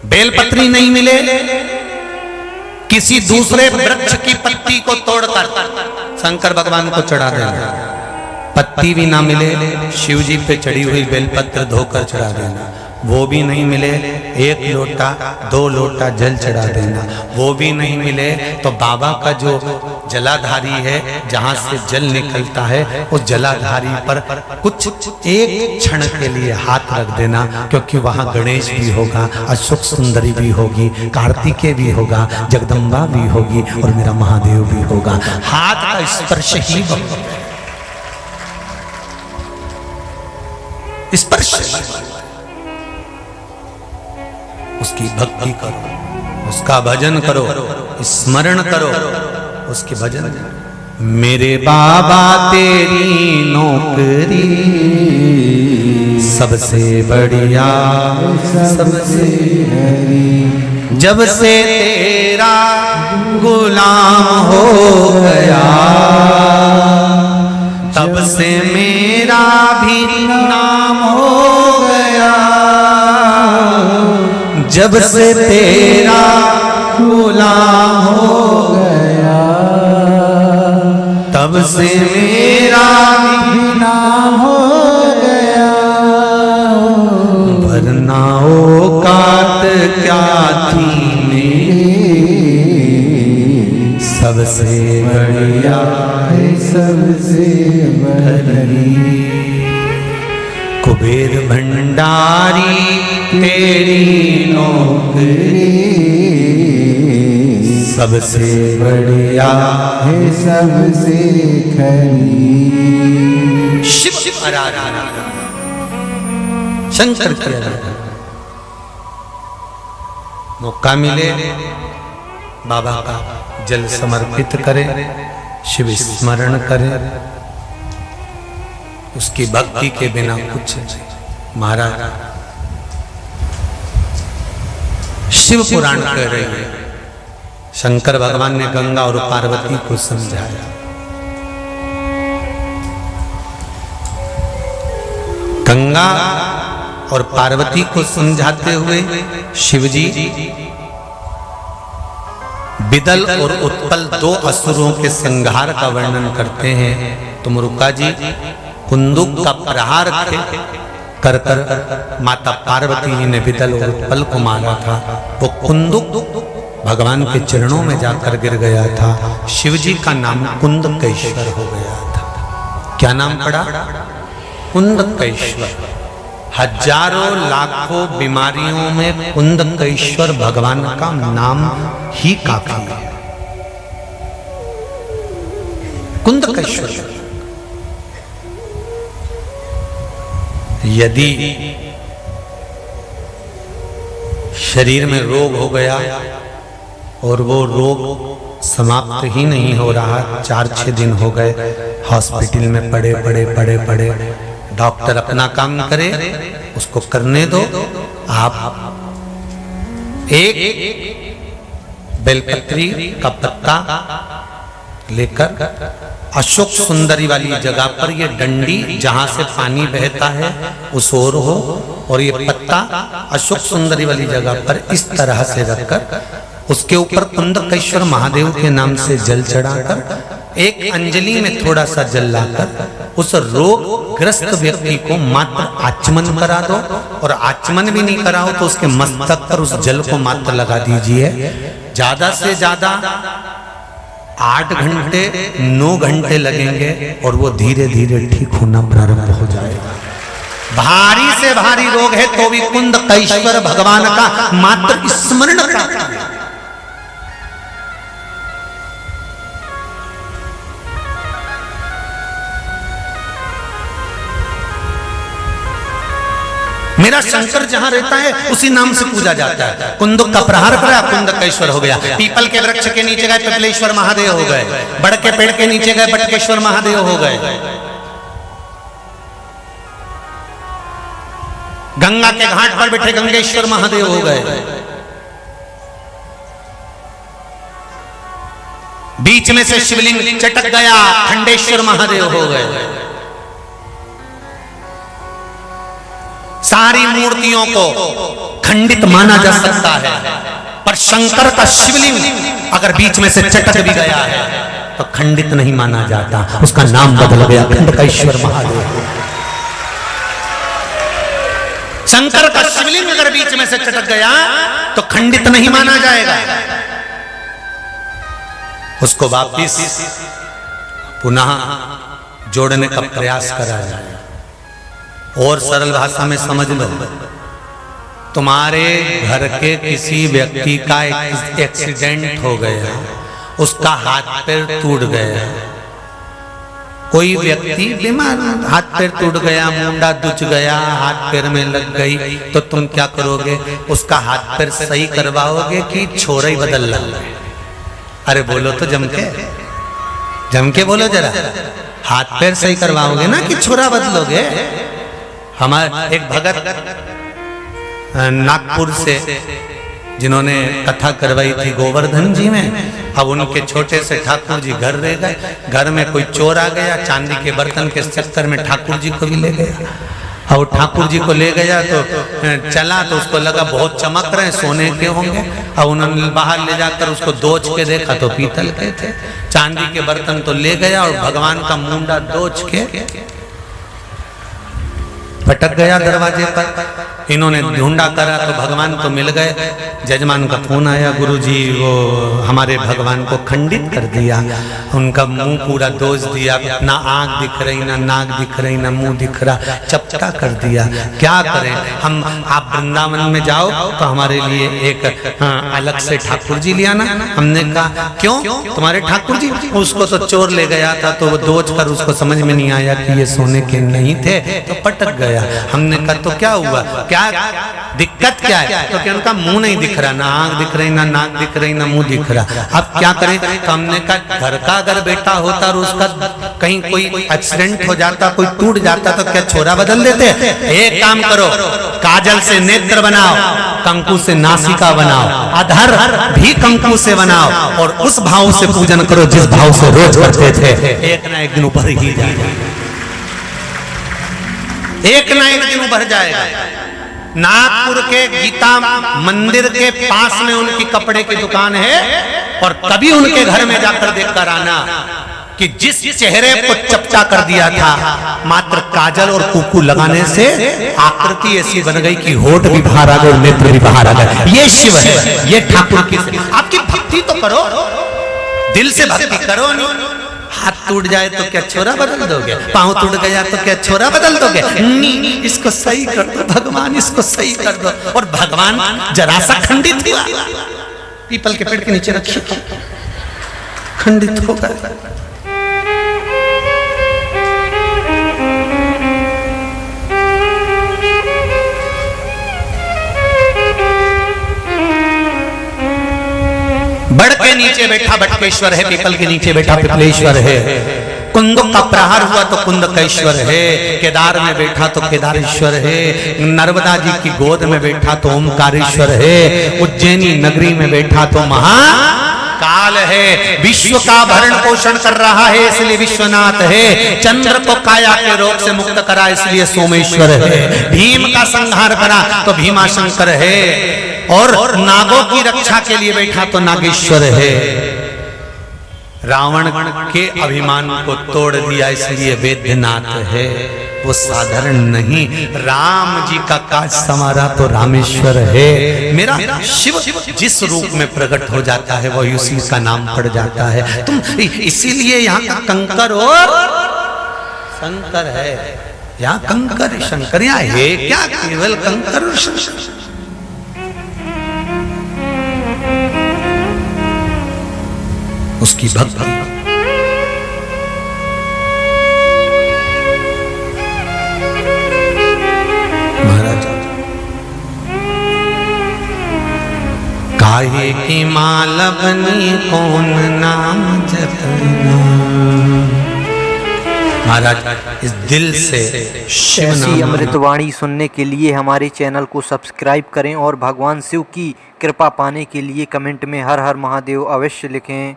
बेलपत्री नहीं मिले, किसी दूसरे वृक्ष की पत्ती को तोड़कर शंकर भगवान को चढ़ा देना। पत्ती भी ना मिले, शिव जी पे चढ़ी हुई बेलपत्र धोकर चढ़ा देना। वो भी नहीं मिले, 1 लोटा 2 लोटा जल चढ़ा देना। वो भी नहीं मिले तो बाबा का जो जलाधारी है, जहां से जल निकलता है, उस जलाधारी पर कुछ एक क्षण के लिए हाथ रख देना, क्योंकि वहां गणेश भी होगा, अशोक सुंदरी भी होगी, कार्तिकेय भी होगा, जगदम्बा भी होगी और मेरा महादेव भी होगा। हाथ का स्पर्श ही स्पर्श, उसकी भक्ति करो, उसका भजन करो, स्मरण करो, उसके भजन। मेरे बाबा तेरी नौकरी सबसे बढ़िया, सबसे हरी। जब से तेरा गुलाम हो गया, तब से मेरा भी नाम हो गया। जब से तेरा गुलाम हो गया, तब से मेरा भी नाम हो गया। वरना औकात क्या थी मेरी, सबसे बढ़िया है, सबसे बढ़िया। कुबेर भंडारी तेरी नौकरी सबसे बढ़िया है, सबसे खरी। शिव आराधना, शंकर की आराधना। मौका मिले बाबा का जल समर्पित करें, शिव स्मरण करें। उसकी भक्ति के बिना कुछ नहीं। महाराज शिव पुराण कह रही है, शंकर भगवान ने गंगा और पार्वती को समझाया। गंगा और पार्वती को समझाते हुए शिवजी बिदल और उत्पल 2 असुरों के संहार का वर्णन करते हैं। तुम रुका जी, कुंदुक का प्रहार कर कर माता पार्वती जी ने बिदल और उत्पल को मारा था। वो कुंदुक भगवान के चरणों में जाकर गिर गया था। शिवजी का नाम कुंदकेश्वर हो गया था। क्या नाम पड़ा? कुंदकेश्वर। हजारों लाखों बीमारियों में कुंदकेश्वर भगवान का नाम ही काफी है। कुंदकेश्वर। यदि शरीर में रोग हो गया और वो रोग समाप्त ही नहीं हो रहा, 4-6 दिन हो गए, हॉस्पिटल में पड़े, डॉक्टर अपना काम करे, उसको करने दो। आप एक बेलपत्री का पत्ता लेकर अशोक सुंदरी वाली जगह पर, ये डंडी जहां से पानी बहता है उस ओर हो, और ये पत्ता अशोक सुंदरी वाली जगह पर इस तरह से रखकर उसके ऊपर कुंदकेश्वर महादेव के नाम से जल चढ़ाकर एक अंजलि में थोड़ा सा जल लाकर उस रोग ग्रस्त व्यक्ति को मात्र आचमन करा दो, और आचमन भी नहीं कराओ तो उसके मस्तक पर उस जल को मात्र लगा दीजिए। ज्यादा से ज्यादा 8 घंटे 9 घंटे लगेंगे और वो धीरे धीरे ठीक होना प्रारंभ हो जाएगा। भारी से भारी रोग है तो भी कुंदकेश्वर भगवान का मात्र स्मरण करना। मेरा शंकर जहां रहता है उसी नाम से पूजा जाता है। कुंदुक का प्रहार करा, कुंदकेश्वर हो गया। पीपल के वृक्ष के नीचे गए पिपलेश्वर महादेव हो गए, बड़ के पेड़ के नीचे गए बटकेश्वर महादेव हो गए, गंगा के घाट पर बैठे गंगेश्वर महादेव हो गए, बीच में से शिवलिंग चटक गया खंडेश्वर महादेव हो गए, सारी मूर्तियों को खंडित माना जा सकता है, पर शंकर का शिवलिंग अगर बीच में से चटक भी गया है तो खंडित नहीं माना जाता, उसका नाम बदल गया खंडकेश्वर महादेव। शंकर का शिवलिंग अगर बीच में से चटक गया तो खंडित नहीं माना जाएगा, उसको वापिस पुनः जोड़ने का प्रयास करा जाए। और सरल भाषा में समझ लो, तुम्हारे घर के किसी व्यक्ति का एक्सीडेंट हो गया, उसका हाथ पैर टूट गया, कोई व्यक्ति बीमार हाथ पैर टूट गया, मुंडा दुच गया, हाथ पैर में लग गई, तो तुम क्या करोगे? उसका हाथ पैर सही करवाओगे कि छोरा ही बदल लोगे? अरे बोलो तो जम के बोलो जरा, हाथ पैर सही करवाओगे ना कि छोरा बदलोगे? हमारे एक भगत नागपुर से जिन्होंने कथा करवाई थी गोवर्धन जी में, अब उनके छोटे से ठाकुर जी घर रह गए, घर में कोई चोर आ गया, चांदी के बर्तन के चक्कर में ठाकुर जी को भी ले गया। और ठाकुर जी को ले गया तो चला तो उसको लगा बहुत चमक रहे सोने के होंगे, अब उन्होंने बाहर ले जाकर उसको दोच के देखा तो पीतल के थे। चांदी के बर्तन तो ले गया और भगवान का मुंडा दोच के भटक गया दरवाजे पर। इन्होंने ढूंढा करा तो भगवान तो मिल गए। जजमान का फोन आया, गुरुजी वो हमारे भगवान को खंडित कर दिया, उनका मुंह पूरा दोष दिया, ना आंख दिख रही, ना नाक दिख रही, ना मुंह दिख रहा, चपटा कर दिया। क्या करें हम? आप वृंदावन में जाओ तो हमारे लिए एक अलग से ठाकुर जी ले आना। हमने कहा क्यों? तुम्हारे ठाकुर जी? उसको तो चोर ले गया था तो वो दोच कर उसको समझ में नहीं आया कि ये सोने के नहीं थे तो पटक गया। हमने कहा तो क्या हुआ, क्या दिक्कत क्या है? तो क्या उनका मुंह नहीं दिख रहा, ना आंख दिख रही, ना नाक दिख रही, ना मुंह दिख रहा। अब क्या करें? तो हमने कहा घर का अगर बेटा होता और उसका कहीं कोई एक्सीडेंट हो जाता, कोई टूट जाता तो क्या छोरा बदल देते? एक काम करो, काजल से नेत्र बनाओ, कंकु से नासिका बनाओ, अधर भी कंकु से बनाओ और उस भाव से पूजन करो जिस भाव से रोज करते थे। एक ना एक दिन ऊपर ही जाएगा, एक ना एक दिन उभर जाएगा। नागपुर के गीता मंदिर के पास में उनकी कपड़े की दुकान है और कभी उनके घर में जाकर देखकर आना कि जिस चेहरे को चपटा कर दिया था मात्र काजल और कुकू लगाने से आकृति ऐसी बन गई कि होठ भी बाहर आ गए, नेत्र भी बाहर आ गए। ये शिव है, ये ठाकुर की। आपकी भक्ति तो करो, दिल से भक्ति करो। हाथ टूट जाए तो क्या छोरा बदल दोगे? पांव टूट गया तो क्या छोरा बदल दोगे? नहीं, इसको सही कर दो भगवान, इसको सही कर दो। और भगवान जरा सा खंडित हुआ, पीपल के पेड़ के नीचे रखिए, खंडित हो गया। बड़ के नीचे बैठा बटकेश्वर है, पीपल के नीचे बैठा पिपलेश्वर है। कुंद का प्रहार हुआ तो कुंदकेश्वर है, केदार में बैठा तो केदारेश्वर है, नर्मदा जी की गोद में बैठा तो ओमकारेश्वर है, उज्जैनी नगरी में बैठा तो महाकाल है, विश्व का भरण पोषण कर रहा है इसलिए विश्वनाथ है, चंद्र को काया के रोग से मुक्त करा इसलिए सोमेश्वर है, भीम का संहार करा तो भीमाशंकर है, और नागों की रक्षा के लिए बैठा तो नागेश्वर है। रावण के अभिमान को तोड़ दिया इसलिए वेद्यनाथ है, वो साधारण नहीं। राम जी का काज संवारा तो रामेश्वर है। मेरा शिव जिस रूप में प्रकट हो जाता है वो उसी का नाम पड़ जाता है। तुम इसीलिए यहाँ का कंकर और शंकर है, यहाँ कंकर शंकर, यहाँ है क्या केवल कंकर और शंकर। उसकी भक्ति महाराज काहे की माल बनी कौन नाम जपना। महाराज इस दिल से ऐसी अमृतवाणी सुनने के लिए हमारे चैनल को सब्सक्राइब करें और भगवान शिव की कृपा पाने के लिए कमेंट में हर हर महादेव अवश्य लिखें।